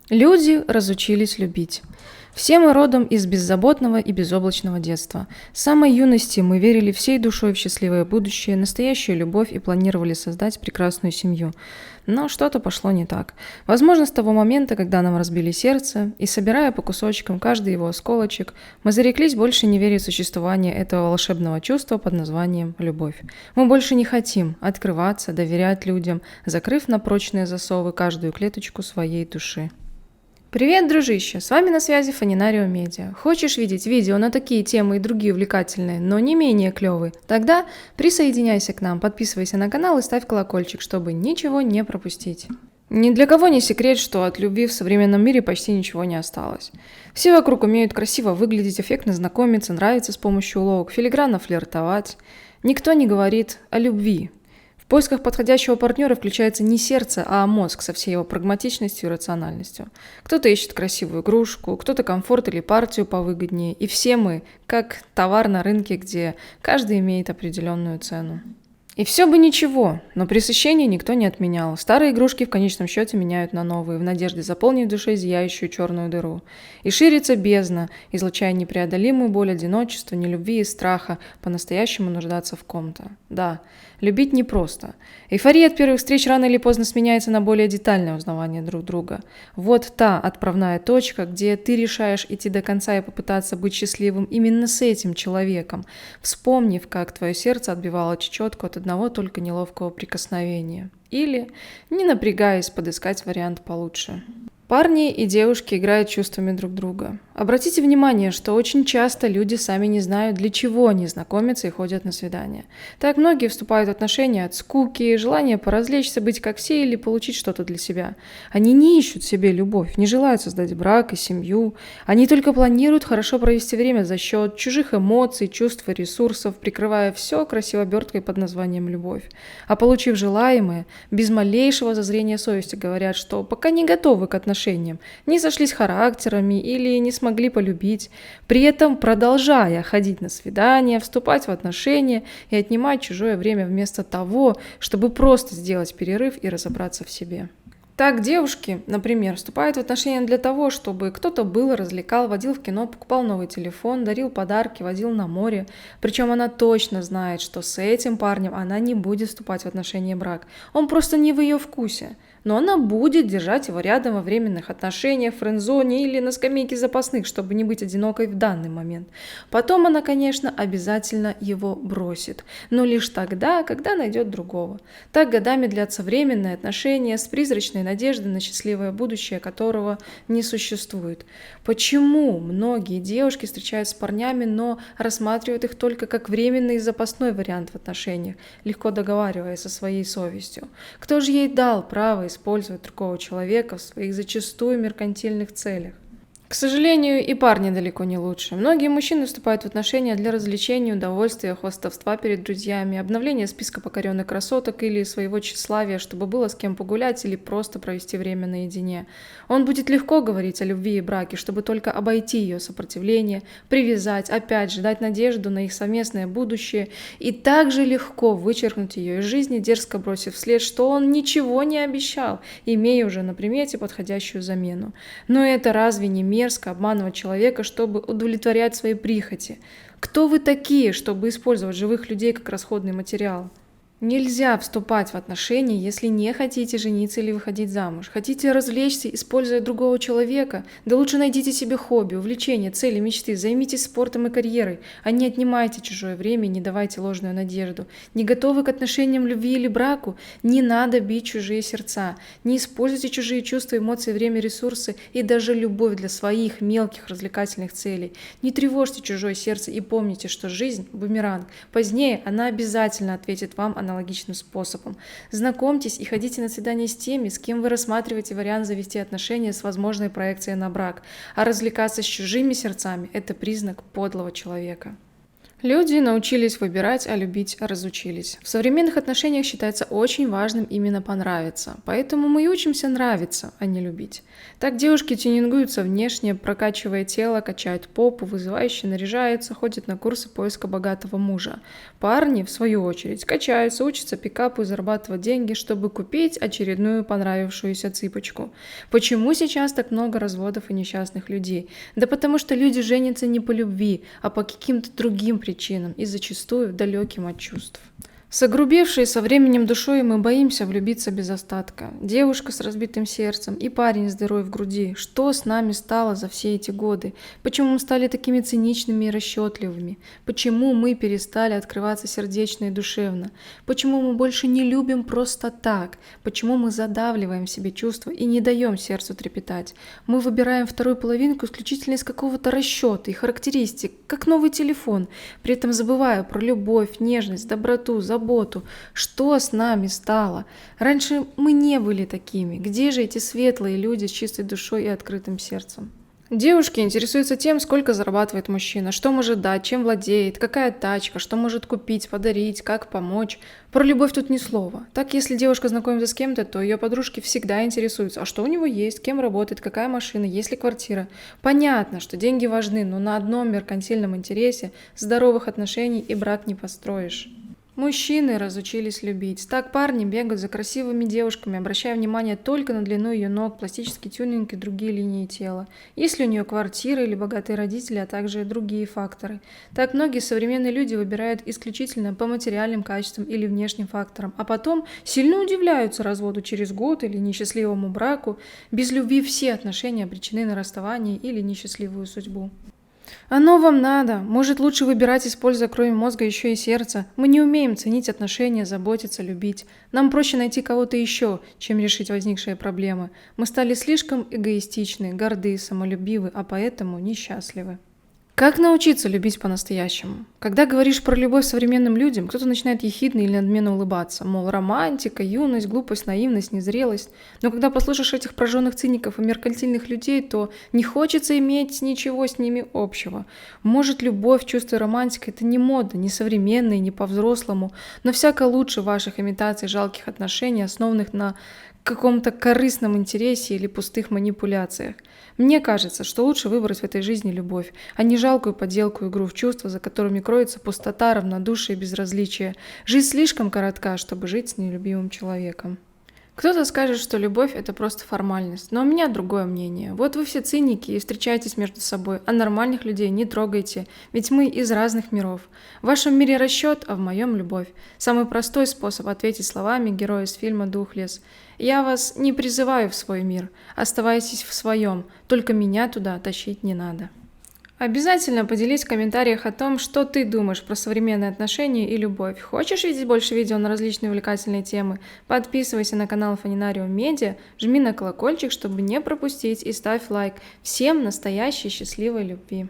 Люди разучились любить. Все мы родом из беззаботного и безоблачного детства. С самой юности мы верили всей душой в счастливое будущее, настоящую любовь и планировали создать прекрасную семью. Но что-то пошло не так. Возможно, с того момента, когда нам разбили сердце, и собирая по кусочкам каждый его осколочек, мы зареклись больше не верить в существование этого волшебного чувства под названием любовь. Мы больше не хотим открываться, доверять людям, закрыв на прочные засовы каждую клеточку своей души. Привет, дружище! С вами на связи Фанинарио Медиа. Хочешь видеть видео на такие темы и другие увлекательные, но не менее клевые? Тогда присоединяйся к нам, подписывайся на канал и ставь колокольчик, чтобы ничего не пропустить. Ни для кого не секрет, что от любви в современном мире почти ничего не осталось. Все вокруг умеют красиво выглядеть, эффектно знакомиться, нравиться с помощью уловок, филигранно флиртовать. Никто не говорит о любви. В поисках подходящего партнера включается не сердце, а мозг со всей его прагматичностью и рациональностью. Кто-то ищет красивую игрушку, кто-то комфорт или партию повыгоднее, и все мы, как товар на рынке, где каждый имеет определенную цену. И все бы ничего, но пресыщение никто не отменял. Старые игрушки в конечном счете меняют на новые, в надежде заполнить в душе зияющую черную дыру. И ширится бездна, излучая непреодолимую боль одиночества, нелюбви и страха, по-настоящему нуждаться в ком-то. Да, любить непросто. Эйфория от первых встреч рано или поздно сменяется на более детальное узнавание друг друга. Вот та отправная точка, где ты решаешь идти до конца и попытаться быть счастливым именно с этим человеком, вспомнив, как твое сердце отбивало чечетку от одного только неловкого прикосновения. Или, не напрягаясь, подыскать вариант получше. Парни и девушки играют чувствами друг друга. Обратите внимание, что очень часто люди сами не знают, для чего они знакомятся и ходят на свидания. Так многие вступают в отношения от скуки, желания поразвлечься, быть как все или получить что-то для себя. Они не ищут себе любовь, не желают создать брак и семью. Они только планируют хорошо провести время за счет чужих эмоций, чувств и ресурсов, прикрывая все красивой оберткой под названием любовь. А получив желаемое, без малейшего зазрения совести говорят, что пока не готовы к отношениям, не сошлись характерами или не смогли полюбить, при этом продолжая ходить на свидания, вступать в отношения и отнимать чужое время вместо того, чтобы просто сделать перерыв и разобраться в себе. Так девушки, например, вступают в отношения для того, чтобы кто-то был, развлекал, водил в кино, покупал новый телефон, дарил подарки, водил на море. Причем она точно знает, что с этим парнем она не будет вступать в отношения брак. Он просто не в ее вкусе. Но она будет держать его рядом во временных отношениях, френд-зоне или на скамейке запасных, чтобы не быть одинокой в данный момент. Потом она, конечно, обязательно его бросит, но лишь тогда, когда найдет другого. Так годами длятся временные отношения с призрачной надеждой на счастливое будущее, которого не существует. Почему многие девушки встречаются с парнями, но рассматривают их только как временный и запасной вариант в отношениях, легко договариваясь со своей совестью? Кто же ей дал право использовать другого человека в своих зачастую меркантильных целях? К сожалению, и парни далеко не лучше. Многие мужчины вступают в отношения для развлечения, удовольствия, хвастовства перед друзьями, обновления списка покоренных красоток или своего тщеславия, чтобы было с кем погулять или просто провести время наедине. Он будет легко говорить о любви и браке, чтобы только обойти ее сопротивление, привязать, опять же, дать надежду на их совместное будущее и также легко вычеркнуть ее из жизни, дерзко бросив вслед, что он ничего не обещал, имея уже на примете подходящую замену. Но это разве не мерзко обманывать человека, чтобы удовлетворять свои прихоти? Кто вы такие, чтобы использовать живых людей как расходный материал? Нельзя вступать в отношения, если не хотите жениться или выходить замуж. Хотите развлечься, используя другого человека? Да лучше найдите себе хобби, увлечения, цели, мечты. Займитесь спортом и карьерой, а не отнимайте чужое время и не давайте ложную надежду. Не готовы к отношениям, любви или браку? Не надо бить чужие сердца. Не используйте чужие чувства, эмоции, время, ресурсы и даже любовь для своих мелких развлекательных целей. Не тревожьте чужое сердце и помните, что жизнь – бумеранг. Позднее она обязательно ответит вам аналогичным способом. Знакомьтесь и ходите на свидания с теми, с кем вы рассматриваете вариант завести отношения с возможной проекцией на брак. А развлекаться с чужими сердцами – это признак подлого человека. Люди научились выбирать, а любить разучились. В современных отношениях считается очень важным именно понравиться. Поэтому мы и учимся нравиться, а не любить. Так девушки тюнингуются внешне, прокачивая тело, качают попу, вызывающе наряжаются, ходят на курсы поиска богатого мужа. Парни, в свою очередь, качаются, учатся пикапу и зарабатывать деньги, чтобы купить очередную понравившуюся цыпочку. Почему сейчас так много разводов и несчастных людей? Да потому что люди женятся не по любви, а по каким-то другим причинам и зачастую далеким от чувств. С огрубевшей со временем душой мы боимся влюбиться без остатка. Девушка с разбитым сердцем и парень с дырой в груди. Что с нами стало за все эти годы? Почему мы стали такими циничными и расчетливыми? Почему мы перестали открываться сердечно и душевно? Почему мы больше не любим просто так? Почему мы задавливаем в себе чувства и не даем сердцу трепетать? Мы выбираем вторую половинку исключительно из какого-то расчета и характеристик, как новый телефон, при этом забывая про любовь, нежность, доброту, заботу. Что с нами стало? Раньше мы не были такими. Где же эти светлые люди с чистой душой и открытым сердцем? Девушки интересуются тем, сколько зарабатывает мужчина, что может дать, чем владеет, какая тачка, что может купить, подарить, как помочь. Про любовь тут ни слова. Так, если девушка знакомится с кем-то, то ее подружки всегда интересуются, а что у него есть, кем работает, какая машина, есть ли квартира. Понятно, что деньги важны, но на одном меркантильном интересе здоровых отношений и брак не построишь. Мужчины разучились любить. Так парни бегают за красивыми девушками, обращая внимание только на длину ее ног, пластический тюнинг и другие линии тела. Есть ли у нее квартира или богатые родители, а также другие факторы. Так многие современные люди выбирают исключительно по материальным качествам или внешним факторам, а потом сильно удивляются разводу через год или несчастливому браку. Без любви все отношения обречены на расставание или несчастливую судьбу. Оно вам надо. Может, лучше выбирать, используя кроме мозга еще и сердце. Мы не умеем ценить отношения, заботиться, любить. Нам проще найти кого-то еще, чем решить возникшие проблемы. Мы стали слишком эгоистичны, горды, самолюбивы, а поэтому несчастливы. Как научиться любить по-настоящему? Когда говоришь про любовь современным людям, кто-то начинает ехидно или надменно улыбаться, мол, романтика, юность, глупость, наивность, незрелость. Но когда послушаешь этих прожженных циников и меркантильных людей, то не хочется иметь ничего с ними общего. Может, любовь, чувство и романтика – это не мода, не современная, не по-взрослому, но всяко лучше ваших имитаций жалких отношений, основанных на каком-то корыстном интересе или пустых манипуляциях. Мне кажется, что лучше выбрать в этой жизни любовь, а не жалкую подделку игру в чувства, за которыми кроется пустота, равнодушие и безразличие. Жизнь слишком коротка, чтобы жить с нелюбимым человеком. Кто-то скажет, что любовь – это просто формальность, но у меня другое мнение. Вот вы все циники и встречаетесь между собой, а нормальных людей не трогайте, ведь мы из разных миров. В вашем мире расчет, а в моем – любовь. Самый простой способ ответить словами героя из фильма «Духлесс». Я вас не призываю в свой мир, оставайтесь в своем, только меня туда тащить не надо. Обязательно поделись в комментариях о том, что ты думаешь про современные отношения и любовь. Хочешь видеть больше видео на различные увлекательные темы? Подписывайся на канал Фанинариум Медиа, жми на колокольчик, чтобы не пропустить, и ставь лайк. Всем настоящей счастливой любви!